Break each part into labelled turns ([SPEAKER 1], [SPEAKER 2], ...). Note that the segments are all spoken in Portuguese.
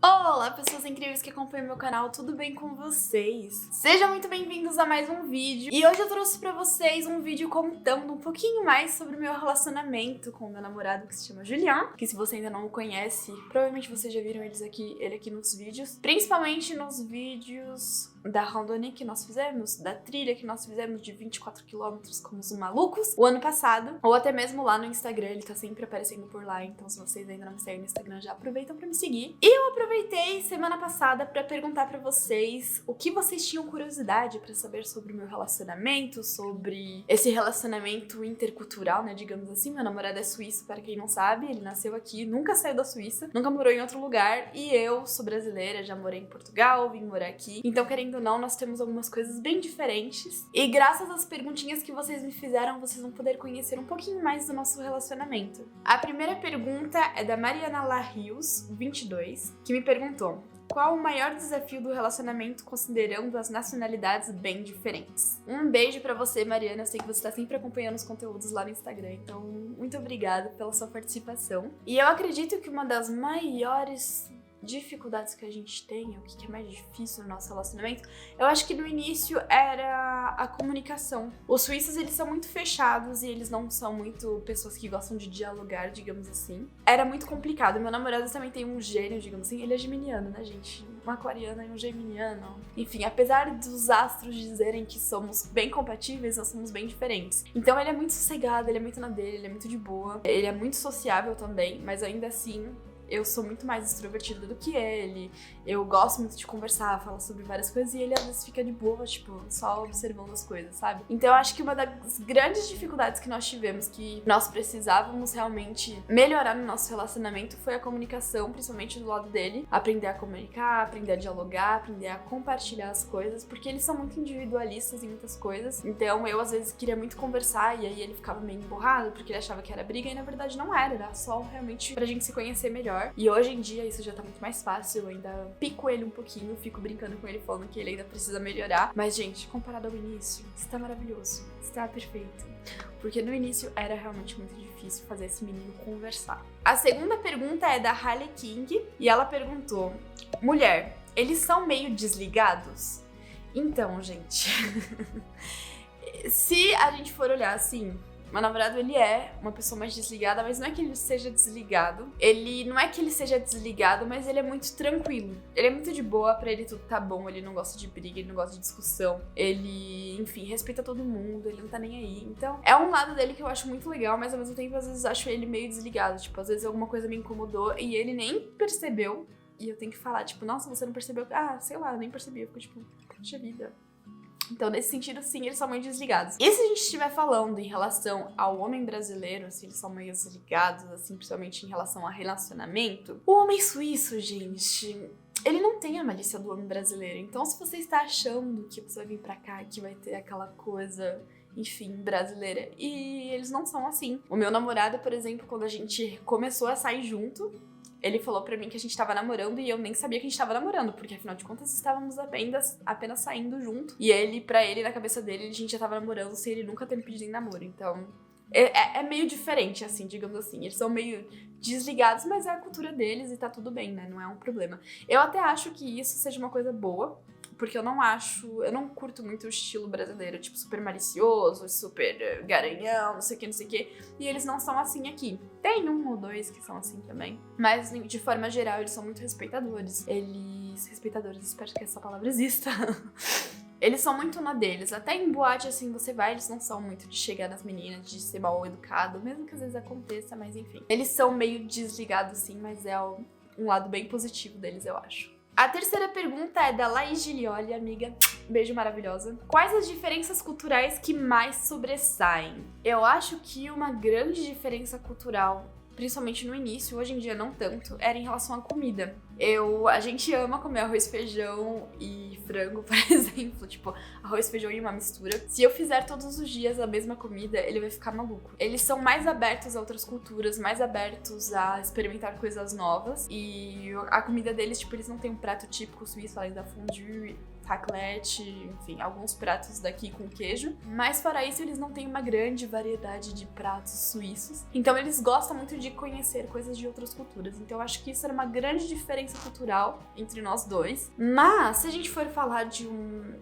[SPEAKER 1] Olá, pessoas incríveis que acompanham meu canal, tudo bem com vocês? Sejam muito bem-vindos a mais um vídeo. E hoje eu trouxe pra vocês um vídeo contando um pouquinho mais sobre o meu relacionamento com o meu namorado, que se chama Julian. Que se você ainda não o conhece, provavelmente vocês já viram ele aqui nos vídeos. Principalmente nos vídeos da randonnée que nós fizemos, da trilha que nós fizemos de 24 quilômetros como os malucos o ano passado. Ou até mesmo lá no Instagram, ele tá sempre aparecendo por lá. Então se vocês ainda não me seguem no Instagram, já aproveitam pra me seguir. E eu aproveitei semana passada pra perguntar pra vocês o que vocês tinham curiosidade pra saber sobre o meu relacionamento, sobre esse relacionamento intercultural, né, digamos assim. Meu namorado é suíço, para quem não sabe, ele nasceu aqui, nunca saiu da Suíça, nunca morou em outro lugar, e eu sou brasileira, já morei em Portugal, vim morar aqui. Então, querendo ou não, nós temos algumas coisas bem diferentes. E graças às perguntinhas que vocês me fizeram, vocês vão poder conhecer um pouquinho mais do nosso relacionamento. A primeira pergunta é da Mariana Larrios, 22, que me perguntou: qual o maior desafio do relacionamento considerando as nacionalidades bem diferentes? Um beijo pra você, Mariana. Eu sei que você tá sempre acompanhando os conteúdos lá no Instagram, então muito obrigada pela sua participação. E eu acredito que uma das maiores dificuldades que a gente tem, o que é mais difícil no nosso relacionamento, eu acho que no início era a comunicação. Os suíços, eles são muito fechados e eles não são muito pessoas que gostam de dialogar, digamos assim. Era muito complicado. Meu namorado também tem um gênio, digamos assim, ele é geminiano, né, gente? Um aquariano e um geminiano. Enfim, apesar dos astros dizerem que somos bem compatíveis, nós somos bem diferentes. Então ele é muito sossegado, ele é muito na dele, ele é muito de boa. Ele é muito sociável também, mas ainda assim eu sou muito mais extrovertida do que ele. Eu gosto muito de conversar, falar sobre várias coisas, e ele às vezes fica de boa, tipo, só observando as coisas, sabe? Então eu acho que uma das grandes dificuldades que nós tivemos, que nós precisávamos realmente melhorar no nosso relacionamento, foi a comunicação, principalmente do lado dele. Aprender a comunicar, aprender a dialogar, aprender a compartilhar as coisas, porque eles são muito individualistas em muitas coisas. Então eu às vezes queria muito conversar, e aí ele ficava meio emburrado, porque ele achava que era briga, e na verdade não era, era só realmente pra gente se conhecer melhor. E hoje em dia isso já tá muito mais fácil, eu ainda pico ele um pouquinho, fico brincando com ele, falando que ele ainda precisa melhorar. Mas, gente, comparado ao início, está maravilhoso, está perfeito. Porque no início era realmente muito difícil fazer esse menino conversar. A segunda pergunta é da Halle King, e ela perguntou: mulher, eles são meio desligados? Então, gente, se a gente for olhar assim, meu namorado, ele é uma pessoa mais desligada, mas não é que ele seja desligado. Não é que ele seja desligado, mas ele é muito tranquilo. Ele é muito de boa, pra ele tudo tá bom, ele não gosta de briga, ele não gosta de discussão. Ele, enfim, respeita todo mundo, ele não tá nem aí. Então, é um lado dele que eu acho muito legal, mas ao mesmo tempo, às vezes, acho ele meio desligado. Tipo, às vezes alguma coisa me incomodou e ele nem percebeu. E eu tenho que falar, tipo, nossa, você não percebeu? Ah, sei lá, eu nem percebi. Eu fico tipo, puxa vida. Então, nesse sentido, sim, eles são meio desligados. E se a gente estiver falando em relação ao homem brasileiro, se eles são meio desligados, assim, principalmente em relação a relacionamento, o homem suíço, gente, ele não tem a malícia do homem brasileiro. Então, se você está achando que você vai vir pra cá e que vai ter aquela coisa, enfim, brasileira, e eles não são assim. O meu namorado, por exemplo, quando a gente começou a sair junto, ele falou pra mim que a gente tava namorando e eu nem sabia que a gente tava namorando, porque afinal de contas estávamos apenas saindo junto. E pra ele, na cabeça dele, a gente já tava namorando sem ele nunca ter me pedido em namoro. Então, é meio diferente, assim, digamos assim. Eles são meio desligados, mas é a cultura deles e tá tudo bem, né? Não é um problema. Eu até acho que isso seja uma coisa boa, porque eu não curto muito o estilo brasileiro, tipo, super malicioso, super garanhão, não sei o que. E eles não são assim aqui. Tem um ou dois que são assim também. Mas, de forma geral, eles são muito respeitadores. Espero que essa palavra exista. Eles são muito na deles. Até em boate, assim, você vai, eles não são muito de chegar nas meninas, de ser mal educado, mesmo que às vezes aconteça, mas enfim. Eles são meio desligados, sim, mas é um lado bem positivo deles, eu acho. A terceira pergunta é da Laís Gilioli, amiga. Beijo maravilhosa. Quais as diferenças culturais que mais sobressaem? Eu acho que uma grande diferença cultural, principalmente no início, hoje em dia não tanto, era em relação à comida. A gente ama comer arroz, feijão e frango, por exemplo, tipo, arroz, feijão e uma mistura. Se eu fizer todos os dias a mesma comida, ele vai ficar maluco. Eles são mais abertos a outras culturas, mais abertos a experimentar coisas novas, e a comida deles, tipo, eles não têm um prato típico suíço além da fondue, raclette, enfim, alguns pratos daqui com queijo. Mas fora isso, eles não têm uma grande variedade de pratos suíços. Então eles gostam muito de conhecer coisas de outras culturas. Então eu acho que isso era uma grande diferença cultural entre nós dois. Mas se a gente for falar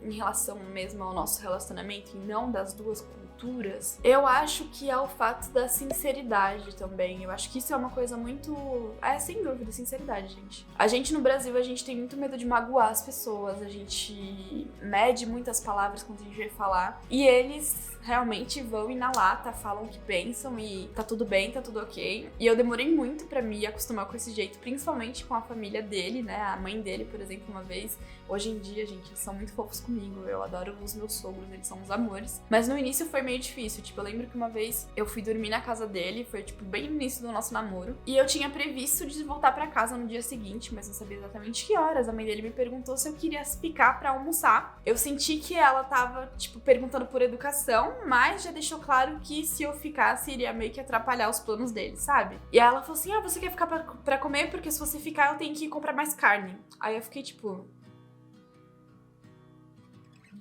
[SPEAKER 1] em relação mesmo ao nosso relacionamento e não das duas culturas, eu acho que é o fato da sinceridade também. Eu acho que isso é uma coisa muito... sem dúvida, sinceridade, gente. A gente no Brasil, a gente tem muito medo de magoar as pessoas, a gente mede muitas palavras quando a gente vai falar, e eles realmente vão e na lata falam o que pensam e tá tudo bem, tá tudo ok. E eu demorei muito pra me acostumar com esse jeito, principalmente com a família dele, né? A mãe dele, por exemplo, uma vez. Hoje em dia, gente, eles são muito fofos comigo, eu adoro os meus sogros, eles são uns amores. Mas no início foi meio difícil, tipo, eu lembro que uma vez eu fui dormir na casa dele, foi tipo bem no início do nosso namoro, e eu tinha previsto de voltar pra casa no dia seguinte, mas não sabia exatamente que horas. A mãe dele me perguntou se eu queria ficar pra almoçar. Eu senti que ela tava, tipo, perguntando por educação, mas já deixou claro que se eu ficasse, iria meio que atrapalhar os planos dele, sabe? E aí ela falou assim, você quer ficar pra comer? Porque se você ficar, eu tenho que comprar mais carne. Aí eu fiquei tipo...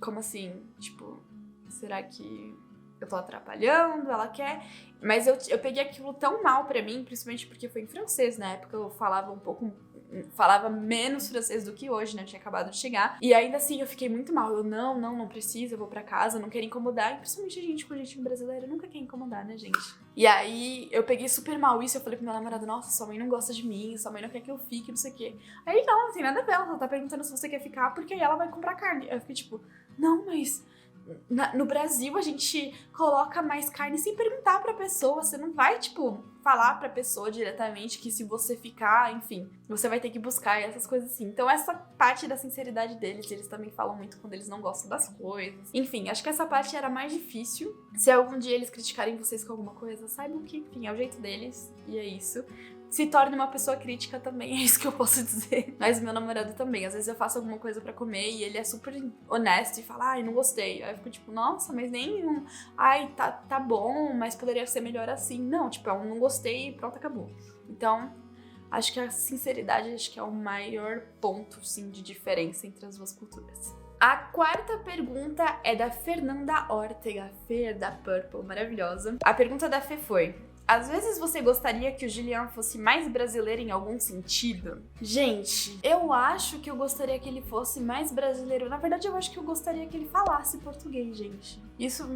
[SPEAKER 1] Como assim? Tipo, será que eu tô atrapalhando? Ela quer... Mas eu peguei aquilo tão mal pra mim, principalmente porque foi em francês, na época eu falava menos francês do que hoje, né? Eu tinha acabado de chegar. E ainda assim eu fiquei muito mal. Eu, não precisa, eu vou pra casa, não quero incomodar. E principalmente a gente, com jeitinho brasileiro, nunca quer incomodar, né, gente? E aí eu peguei super mal isso, eu falei pro meu namorado, nossa, sua mãe não gosta de mim, sua mãe não quer que eu fique, não sei o quê. Aí não tem nada a ver, ela tá perguntando se você quer ficar, porque aí ela vai comprar carne. Aí eu fiquei tipo, não, mas... No Brasil, a gente coloca mais carne sem perguntar pra pessoa. Você não vai, tipo, falar pra pessoa diretamente que se você ficar, enfim, você vai ter que buscar essas coisas assim. Então, essa parte da sinceridade deles, eles também falam muito quando eles não gostam das coisas. Enfim, acho que essa parte era mais difícil. Se algum dia eles criticarem vocês com alguma coisa, saibam que, enfim, é o jeito deles e é isso. Se torne uma pessoa crítica também, é isso que eu posso dizer. Mas meu namorado também. Às vezes eu faço alguma coisa pra comer e ele é super honesto e fala, não gostei. Aí eu fico tipo, nossa, mas nem tá bom, mas poderia ser melhor assim. Não, tipo, eu não gostei e pronto, acabou. Então, acho que a sinceridade acho que é o maior ponto, sim, de diferença entre as duas culturas. A quarta pergunta é da Fernanda Ortega, Fer da Purple, maravilhosa. A pergunta da Fê foi... Às vezes você gostaria que o Julian fosse mais brasileiro em algum sentido? Gente, eu acho que eu gostaria que ele fosse mais brasileiro. Na verdade, eu acho que eu gostaria que ele falasse português, gente. Isso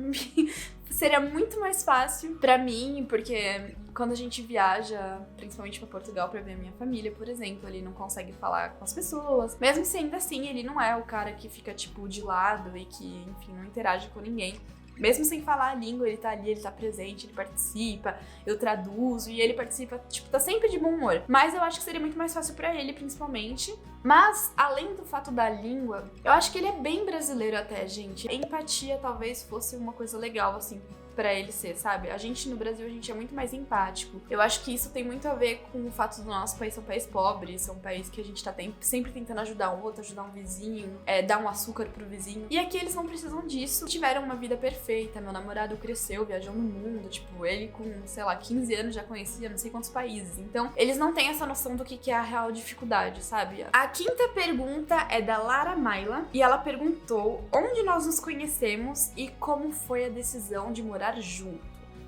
[SPEAKER 1] seria muito mais fácil pra mim, porque quando a gente viaja, principalmente pra Portugal, pra ver a minha família, por exemplo, ele não consegue falar com as pessoas. Mesmo se ainda assim, ele não é o cara que fica, tipo, de lado e que, enfim, não interage com ninguém. Mesmo sem falar a língua, ele tá ali, ele tá presente, ele participa, eu traduzo e ele participa, tipo, tá sempre de bom humor. Mas eu acho que seria muito mais fácil pra ele, principalmente. Mas, além do fato da língua, eu acho que ele é bem brasileiro até, gente. A empatia talvez fosse uma coisa legal, assim, pra ele ser, sabe? A gente no Brasil, a gente é muito mais empático. Eu acho que isso tem muito a ver com o fato do nosso país ser um país pobre, ser um país que a gente tá sempre tentando ajudar um outro, ajudar um vizinho, dar um açúcar pro vizinho. E aqui eles não precisam disso. Tiveram uma vida perfeita, meu namorado cresceu, viajou no mundo, tipo, ele com, sei lá, 15 anos já conhecia não sei quantos países. Então, eles não têm essa noção do que é a real dificuldade, sabe? A quinta pergunta é da Lara Maila, e ela perguntou onde nós nos conhecemos e como foi a decisão de morar junto.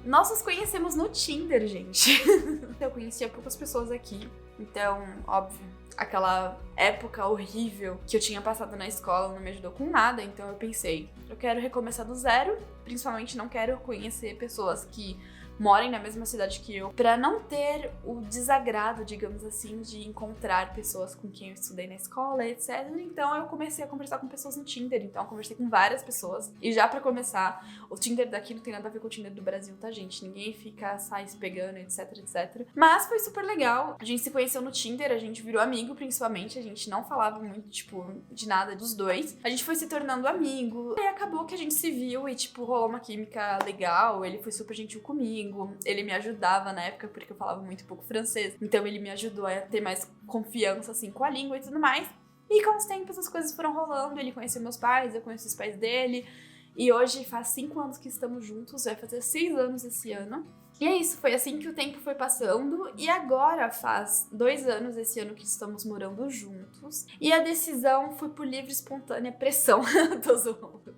[SPEAKER 1] Nós nos conhecemos no Tinder, gente. Eu conhecia poucas pessoas aqui, então, óbvio, aquela época horrível que eu tinha passado na escola não me ajudou com nada, então eu pensei, eu quero recomeçar do zero, principalmente não quero conhecer pessoas que morem na mesma cidade que eu, pra não ter o desagrado, digamos assim, de encontrar pessoas com quem eu estudei na escola, etc. Então eu comecei a conversar com pessoas no Tinder, então eu conversei com várias pessoas. E já pra começar, o Tinder daqui não tem nada a ver com o Tinder do Brasil, tá, gente? Ninguém fica se pegando, etc, etc. Mas foi super legal. A gente se conheceu no Tinder, a gente virou amigo, principalmente. A gente não falava muito, tipo, de nada dos dois. A gente foi se tornando amigo. E acabou que a gente se viu e, tipo, rolou uma química legal. Ele foi super gentil comigo. Ele me ajudava na época, porque eu falava muito pouco francês. Então ele me ajudou a ter mais confiança, assim, com a língua e tudo mais. E com os tempos as coisas foram rolando. Ele conheceu meus pais, eu conheci os pais dele. E hoje faz 5 anos que estamos juntos, vai fazer 6 anos esse ano. E é isso, foi assim que o tempo foi passando e agora faz 2 anos, esse ano que estamos morando juntos. E a decisão foi por livre e espontânea pressão. Tô zoando.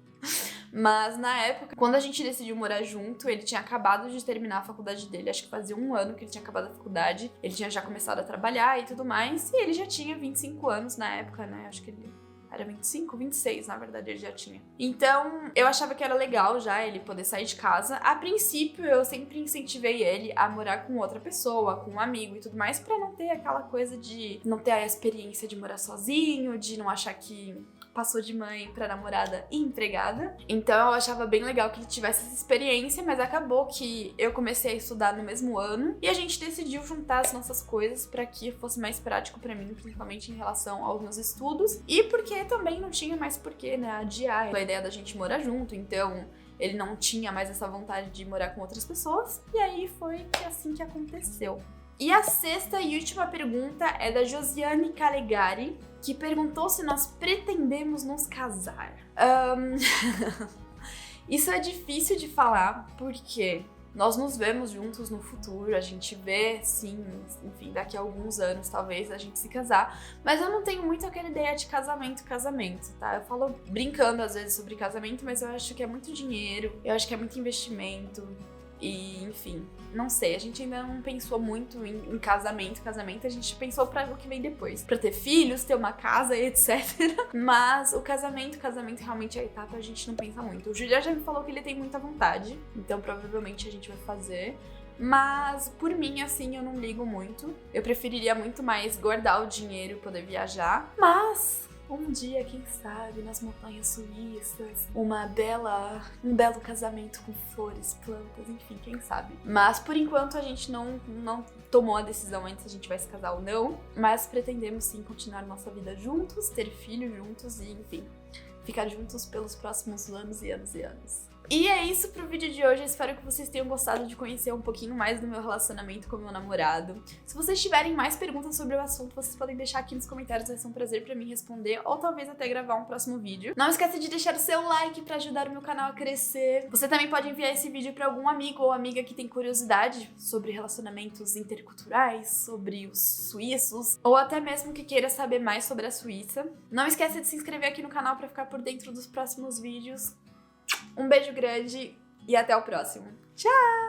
[SPEAKER 1] Mas na época, quando a gente decidiu morar junto, ele tinha acabado de terminar a faculdade dele, acho que fazia 1 ano que ele tinha acabado a faculdade, ele tinha já começado a trabalhar e tudo mais, e ele já tinha 25 anos na época, né? Acho que ele era 25, 26, na verdade, ele já tinha. Então, eu achava que era legal já ele poder sair de casa. A princípio, eu sempre incentivei ele a morar com outra pessoa, com um amigo e tudo mais, pra não ter aquela coisa de não ter a experiência de morar sozinho, de não achar que passou de mãe pra namorada e empregada. Então eu achava bem legal que ele tivesse essa experiência, mas acabou que eu comecei a estudar no mesmo ano e a gente decidiu juntar as nossas coisas pra que fosse mais prático pra mim, principalmente em relação aos meus estudos e porque também não tinha mais porquê, né, adiar a ideia da gente morar junto, então ele não tinha mais essa vontade de morar com outras pessoas e aí foi assim que aconteceu. E a sexta e última pergunta é da Josiane Calegari, que perguntou se nós pretendemos nos casar. Isso é difícil de falar, porque nós nos vemos juntos no futuro, a gente vê, sim, enfim, daqui a alguns anos talvez a gente se casar, mas eu não tenho muito aquela ideia de casamento, tá? Eu falo brincando às vezes sobre casamento, mas eu acho que é muito dinheiro, eu acho que é muito investimento. E, enfim, não sei, a gente ainda não pensou muito em casamento, a gente pensou pra o que vem depois. Pra ter filhos, ter uma casa e etc. Mas o casamento realmente é a etapa, a gente não pensa muito. O Julia já me falou que ele tem muita vontade, então provavelmente a gente vai fazer. Mas, por mim, assim, eu não ligo muito. Eu preferiria muito mais guardar o dinheiro e poder viajar. Mas um dia, quem sabe, nas montanhas suíças, um belo casamento com flores, plantas, enfim, quem sabe. Mas, por enquanto, a gente não tomou a decisão ainda se a gente vai se casar ou não, mas pretendemos, sim, continuar nossa vida juntos, ter filhos juntos e, enfim, ficar juntos pelos próximos anos e anos e anos. E é isso pro vídeo de hoje, eu espero que vocês tenham gostado de conhecer um pouquinho mais do meu relacionamento com o meu namorado. Se vocês tiverem mais perguntas sobre o assunto, vocês podem deixar aqui nos comentários, vai ser um prazer pra mim responder, ou talvez até gravar um próximo vídeo. Não esqueça de deixar o seu like pra ajudar o meu canal a crescer. Você também pode enviar esse vídeo pra algum amigo ou amiga que tem curiosidade sobre relacionamentos interculturais, sobre os suíços, ou até mesmo que queira saber mais sobre a Suíça. Não esqueça de se inscrever aqui no canal pra ficar por dentro dos próximos vídeos. Um beijo grande e até o próximo. Tchau!